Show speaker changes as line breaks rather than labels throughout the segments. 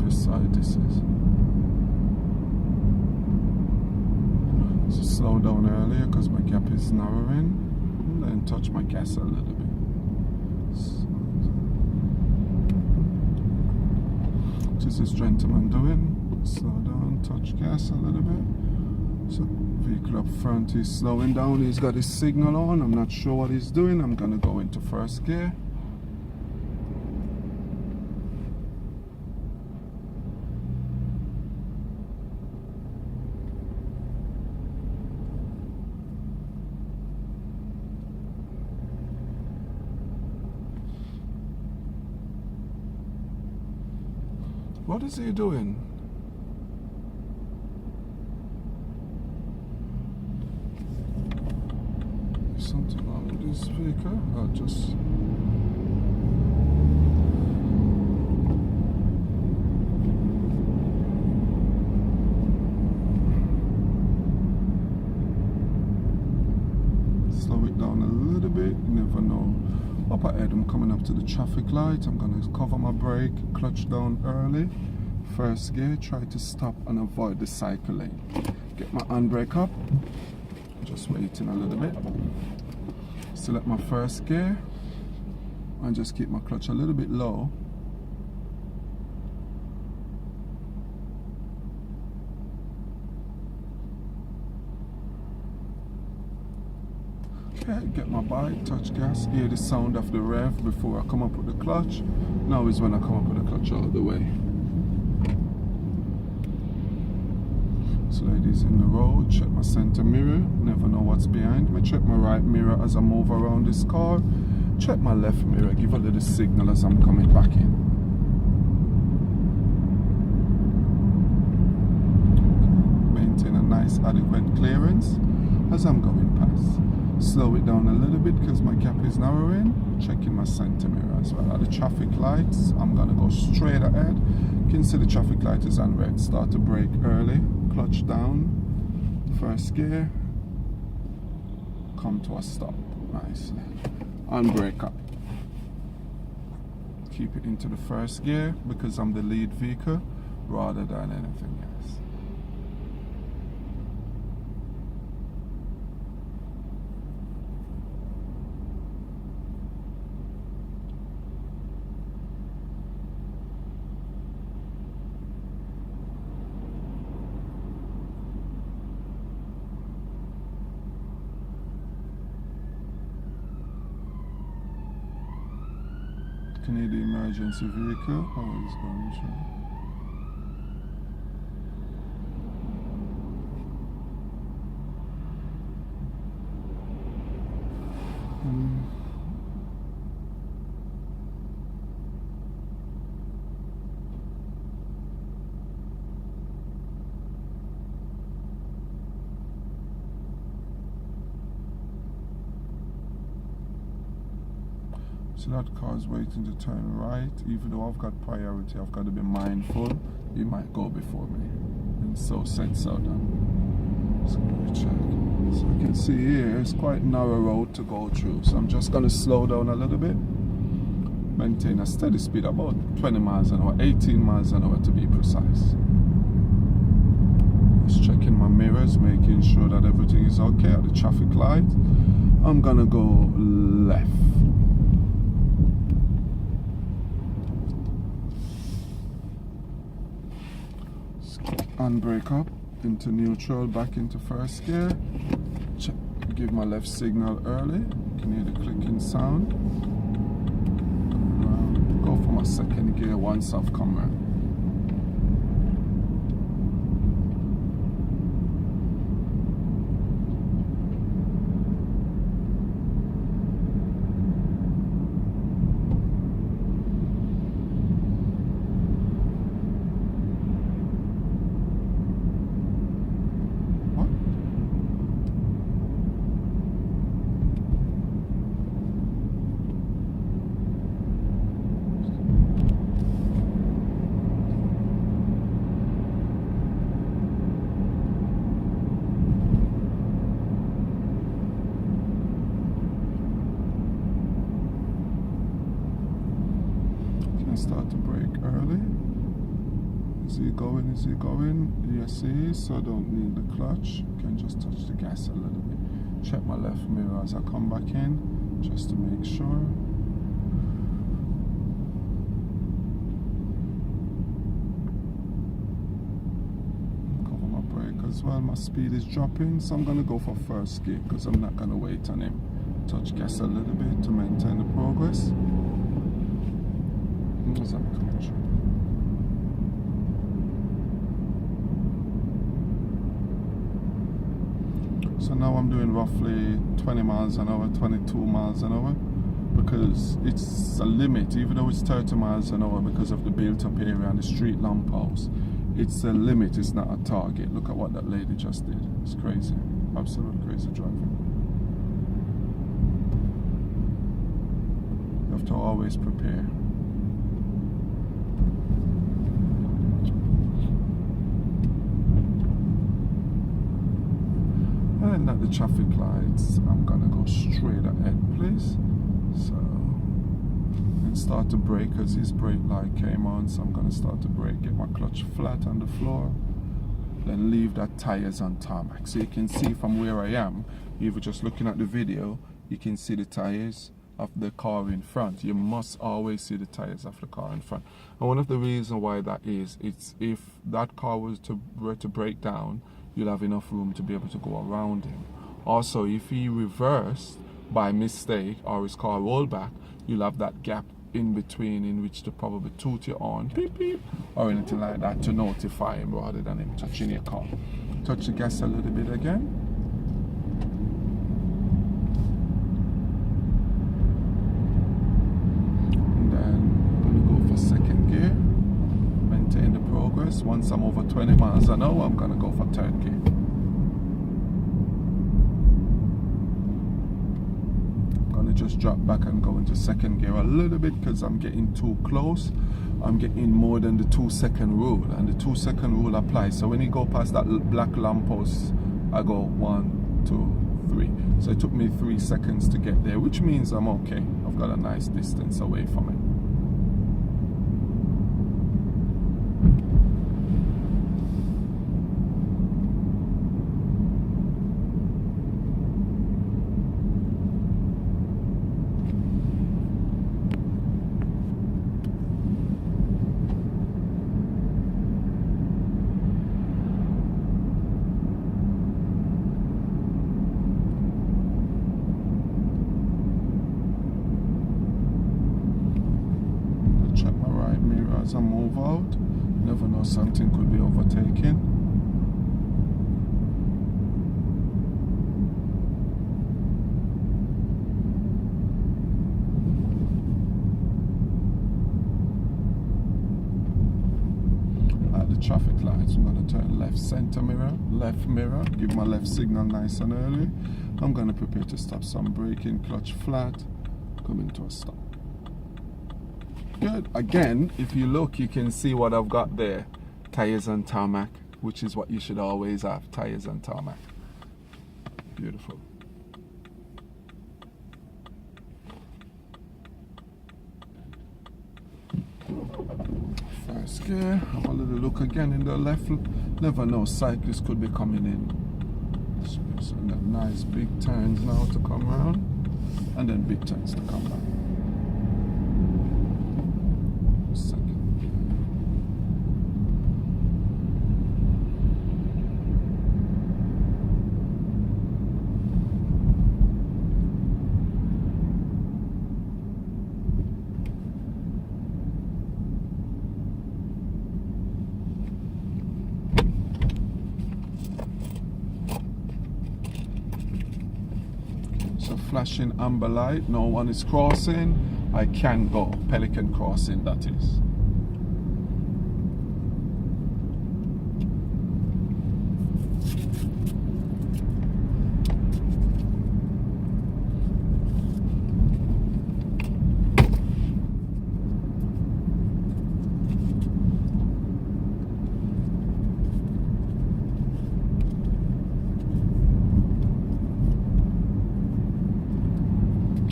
driver's side this is. So slow down earlier because my gap is narrowing, and then touch my gas a little bit. What is this gentleman doing? Slow down, touch gas a little bit. So vehicle up front is slowing down. He's got his signal on. I'm not sure what he's doing. I'm gonna go into first gear. What is he doing? Is something wrong with this vehicle? I'll just... slow it down a little bit, you never know. Up ahead, I'm coming up to the traffic light. I'm going to cover my brake, clutch down early. First gear, try to stop and avoid the cycle lane. Get my handbrake up. Just waiting a little bit. Select my first gear and just keep my clutch a little bit low. Okay, get my bike, touch gas, hear the sound of the rev before I come up with the clutch. Now is when I come up with the clutch all the way. So ladies in the road, check my center mirror, never know what's behind me. Check my right mirror as I move around this car. Check my left mirror, give a little signal as I'm coming back in. Maintain a nice adequate clearance as I'm going past. Slow it down a little bit because my gap is narrowing. Checking my center mirror as well. At the traffic lights, I'm gonna go straight ahead. You can see the traffic light is on red. Start to brake early. Clutch down. First gear. Come to a stop. Nicely. And brake up. Keep it into the first gear because I'm the lead vehicle rather than anything else. Need the emergency vehicle. How is going through? So that car is waiting to turn right. Even though I've got priority, I've got to be mindful. He might go before me. And so set so down. So let me check. So you can see here, it's quite narrow road to go through. So I'm just going to slow down a little bit. Maintain a steady speed, about 20 miles an hour, 18 miles an hour to be precise. Just checking my mirrors, making sure that everything is okay at the traffic light. I'm going to go left. And brake up into neutral, back into first gear. Check, give my left signal early. You can hear the clicking sound. Go for my second gear once I've come around. he going? Is he going? Yes, he is. So I don't need the clutch. I can just touch the gas a little bit. Check my left mirror as I come back in, just to make sure. Cover my brake as well. My speed is dropping, so I'm going to go for first gear because I'm not going to wait on him. Touch gas a little bit to maintain the progress. As I'm coming through. So now I'm doing roughly 20 miles an hour, 22 miles an hour, because it's a limit, even though it's 30 miles an hour because of the built-up area and the street lamp house. It's a limit, it's not a target. Look at what that lady just did. It's crazy, absolutely crazy driving. You have to always prepare. And at the traffic lights, I'm gonna go straight ahead, please. So, and start to brake as his brake light came on. So I'm gonna start to brake, get my clutch flat on the floor, then leave that tires on tarmac. So you can see from where I am, even just looking at the video, you can see the tires of the car in front. You must always see the tires of the car in front. And one of the reasons why that is, it's if that car were to break down, you'll have enough room to be able to go around him. Also, if he reversed by mistake or his car rolled back, you'll have that gap in between in which to probably toot your horn, beep beep, or anything like that to notify him rather than him touching your car. Touch the gas a little bit again. And then I'm gonna go for second gear. Maintain the progress. Once I'm over 20 miles an hour, I'm gonna go for third gear. I'm gonna just drop back and go into second gear a little bit because I'm getting too close. I'm getting more than the 2-second rule, and the 2-second rule applies. So when you go past that black lamppost, I go 1, 2, 3. So it took me 3 seconds to get there, which means I'm okay. I've got a nice distance away from it. As I move out, never know, something could be overtaken. At the traffic lights, I'm going to turn left center mirror, left mirror, give my left signal nice and early. I'm going to prepare to stop, so I'm braking, clutch flat, coming to a stop. Good. Again, if you look, you can see what I've got there. Tires on tarmac, which is what you should always have. Tires on tarmac. Beautiful. First gear. Have a little look again in the left. Never know, cyclists could be coming in. So nice big turns now to come around, and then big turns to come back. Flashing amber light, no one is crossing. I can go. Pelican crossing, that is.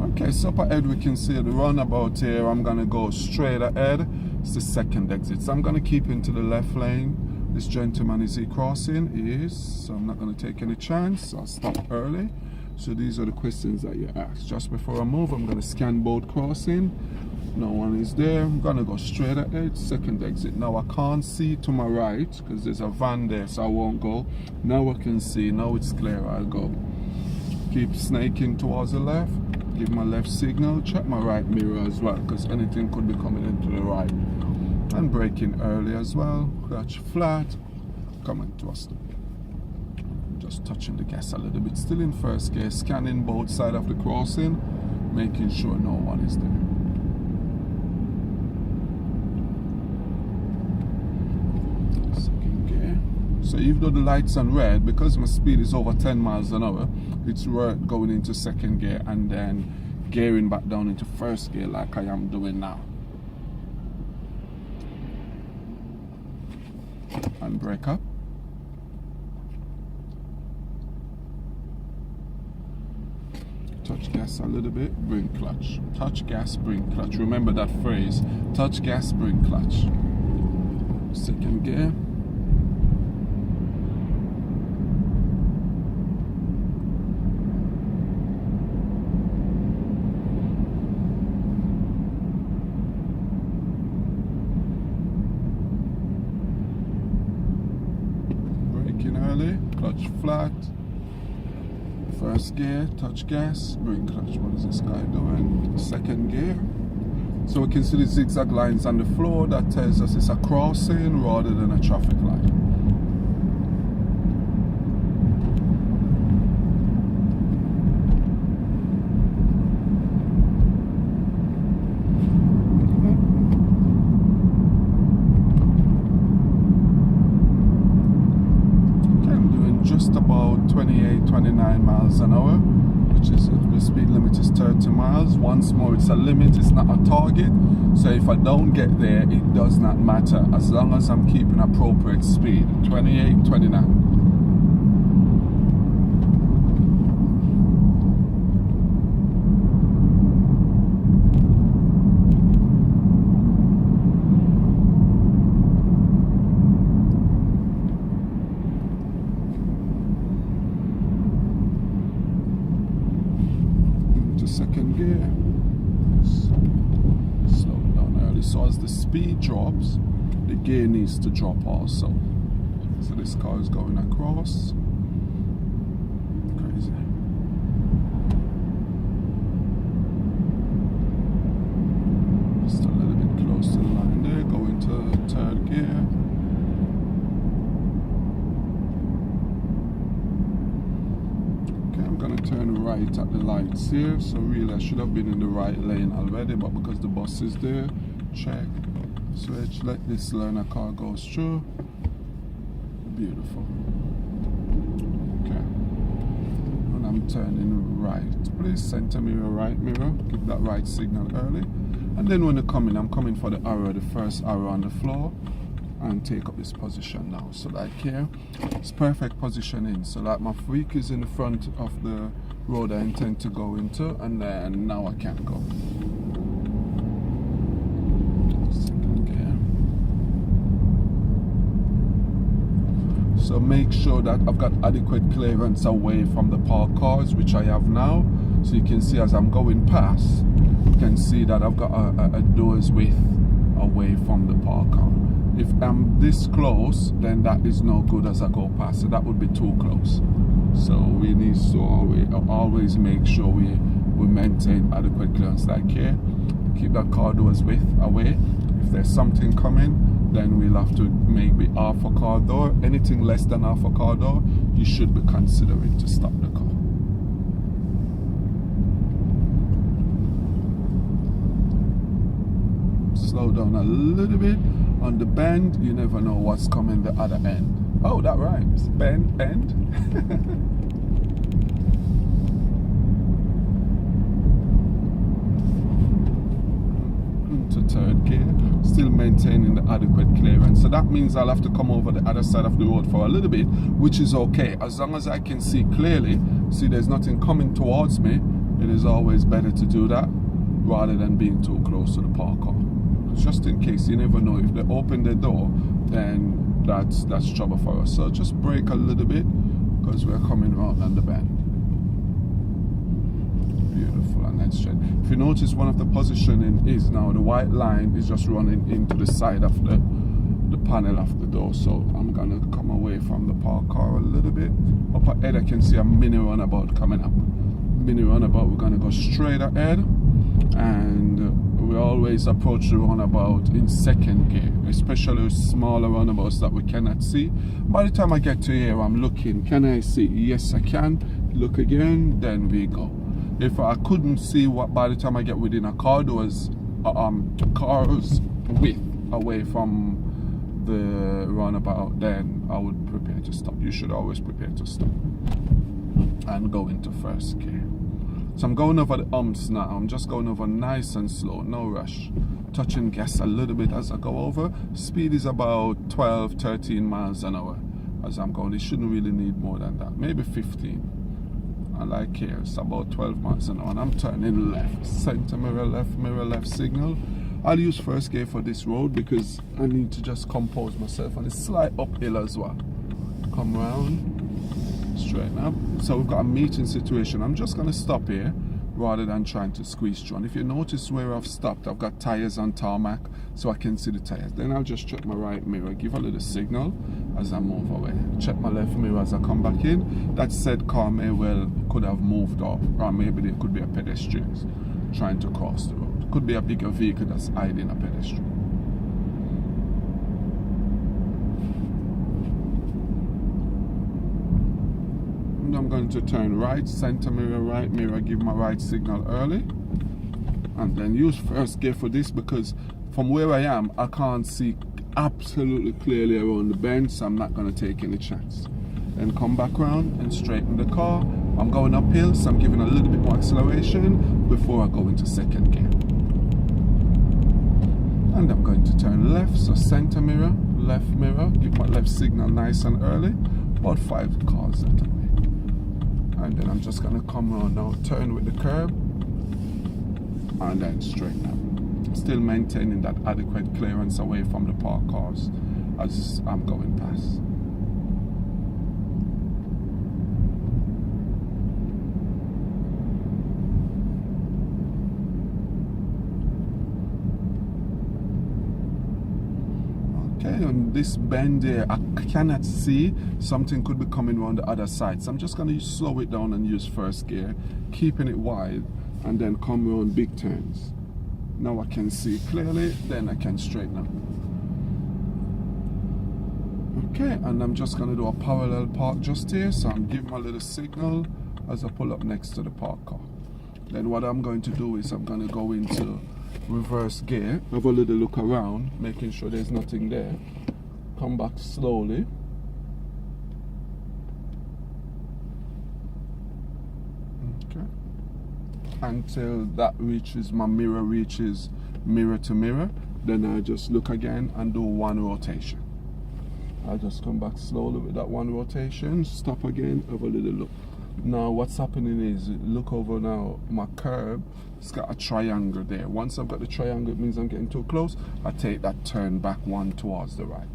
Okay, so up ahead we can see the roundabout here. I'm gonna go straight ahead It's the second exit. So I'm going to keep into the left lane. This gentleman, is he crossing? He is. So I'm not going to take any chance. I'll stop early. So these are the questions that you ask. Just before I move, I'm going to scan both crossing. No one is there. I'm going to go straight ahead. Second exit. Now I can't see to my right because there's a van there, so I won't go. Now I can see. Now it's clear. I'll go. Keep snaking towards the left. Give my left signal. Check my right mirror as well, because anything could be coming into the right. And braking early as well. Clutch flat. Coming to us. Just touching the gas a little bit. Still in first gear. Scanning both sides of the crossing. Making sure no one is there. Second gear. So even though the light's on red, because my speed is over 10 miles an hour, it's worth going into second gear and then gearing back down into first gear like I am doing now. And brake up. Touch gas a little bit, bring clutch. Touch gas, bring clutch. Remember that phrase. Touch gas, bring clutch. Second gear. Early, clutch flat, first gear, touch gas, bring clutch. What is this guy doing? Second gear. So we can see the zigzag lines on the floor. That tells us it's a crossing rather than a traffic light. Just about 28, 29 miles an hour, which is the speed limit is 30 miles. Once more, it's a limit, it's not a target. So if I don't get there, it does not matter as long as I'm keeping appropriate speed. 28, 29. Second gear. Slow down early. So as the speed drops, the gear needs to drop also. So this car is going across. Crazy. Just a little bit close to the line there. Go into third gear. I'm going to turn right at the lights here, so really I should have been in the right lane already, but because the bus is there, check, switch, let this learner car go through. Beautiful. Okay, and I'm turning right. Please center mirror, right mirror, give that right signal early, and then when I'm coming for the arrow, the first arrow on the floor, and take up this position now. So like here, it's perfect positioning. So like my freak is in the front of the road I intend to go into, and then now I can go. Second gear. So make sure that I've got adequate clearance away from the parked cars, which I have now. So you can see as I'm going past, you can see that I've got a door's width away from the parked car. If I'm this close, then that is no good as I go past. So that would be too close. So we need to always make sure we maintain adequate clearance. Like here, keep that car doors width away. If there's something coming, then we'll have to maybe half a car door. Anything less than half a car door, you should be considering to stop the car. Slow down a little bit. On the bend, you never know what's coming the other end. Oh, that rhymes. Bend, end. Into third gear, still maintaining the adequate clearance. So that means I'll have to come over the other side of the road for a little bit, which is okay. As long as I can see clearly, see there's nothing coming towards me, it is always better to do that rather than being too close to the parked car. just in case. You never know, if they open the door, then that's trouble for us. So just brake a little bit because we're coming around on the bend. Beautiful, and that's straight. If you notice, one of the positioning is now the white line is just running into the side of the panel of the door. So I'm gonna come away from the park car a little bit. Up ahead I can see a mini runabout coming up. Mini runabout, we're gonna go straight ahead, and we always approach the runabout in second gear, especially with smaller runabouts that we cannot see. By the time I get to here, I'm looking, can I see? Yes, I can. Look again, then we go. If I couldn't see what, by the time I get within a car doors, car's width away from the runabout, then I would prepare to stop. You should always prepare to stop and go into first gear. So I'm going over the humps now. I'm just going over nice and slow, no rush. Touching gas a little bit as I go over. Speed is about 12-13 miles an hour as I'm going. It shouldn't really need more than that, maybe 15. I like here, it's about 12 miles an hour, and I'm turning left. Center mirror left signal. I'll use first gear for this road because I need to just compose myself, and it's slight uphill as well. Come round, straighten up. So we've got a meeting situation. I'm just gonna stop here rather than trying to squeeze through. And if you notice where I've stopped, I've got tires on tarmac so I can see the tires. Then I'll just check my right mirror, give a little signal as I move away. Check my left mirror as I come back in. That said car may well could have moved off, or maybe there could be a pedestrian trying to cross the road. Could be a bigger vehicle that's hiding a pedestrian. And I'm going to turn right, center mirror, right mirror, give my right signal early, and then use first gear for this because from where I am, I can't see absolutely clearly around the bend, so I'm not going to take any chance. Then come back round and straighten the car. I'm going uphill, so I'm giving a little bit more acceleration before I go into second gear. And I'm going to turn left, so center mirror, left mirror, give my left signal nice and early, about 5 cars that way. And then I'm just going to come around now, turn with the curb, and then straighten up. Still maintaining that adequate clearance away from the parked cars as I'm going past. Okay, on this bend here, I cannot see. Something could be coming around the other side. So I'm just going to slow it down and use first gear, keeping it wide, and then come around big turns. Now I can see clearly, then I can straighten up. Okay, and I'm just going to do a parallel park just here. So I'm giving my little signal as I pull up next to the parked car. Then what I'm going to do is I'm going to go into reverse gear, have a little look around, making sure there's nothing there. Come back slowly. Okay. Until that reaches, my mirror reaches mirror to mirror. Then I just look again and do one rotation. I'll just come back slowly with that one rotation, stop again, have a little look. Now what's happening is, look over now, my curb, it's got a triangle there. Once I've got the triangle, it means I'm getting too close. I take that turn back one towards the right.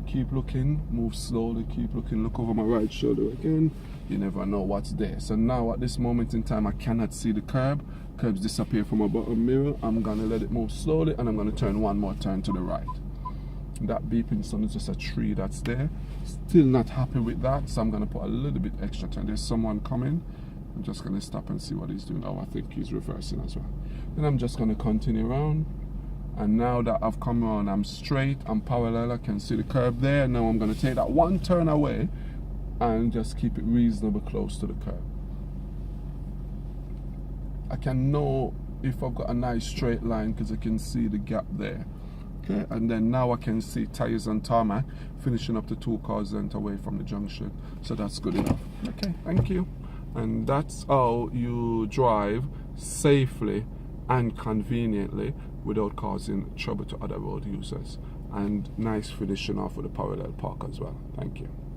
Keep looking, move slowly, keep looking, look over my right shoulder again. You never know what's there. So now at this moment in time, I cannot see the curb. Curbs disappear from my bottom mirror. I'm gonna let it move slowly and I'm gonna turn one more turn to the right. That beeping sun is just a tree that's there. Still not happy with that, so I'm going to put a little bit extra turn. There's someone coming. I'm just going to stop and see what he's doing. Oh, I think he's reversing as well. Then I'm just going to continue around. And now that I've come around, I'm straight, I'm parallel, I can see the curb there. Now I'm going to take that one turn away and just keep it reasonably close to the curb. I can know if I've got a nice straight line because I can see the gap there. Okay, and then now I can see tires on tarmac, finishing up the 2 cars length away from the junction. So that's good enough. Okay, thank you. And that's how you drive safely and conveniently without causing trouble to other road users. And nice finishing off with a parallel park as well. Thank you.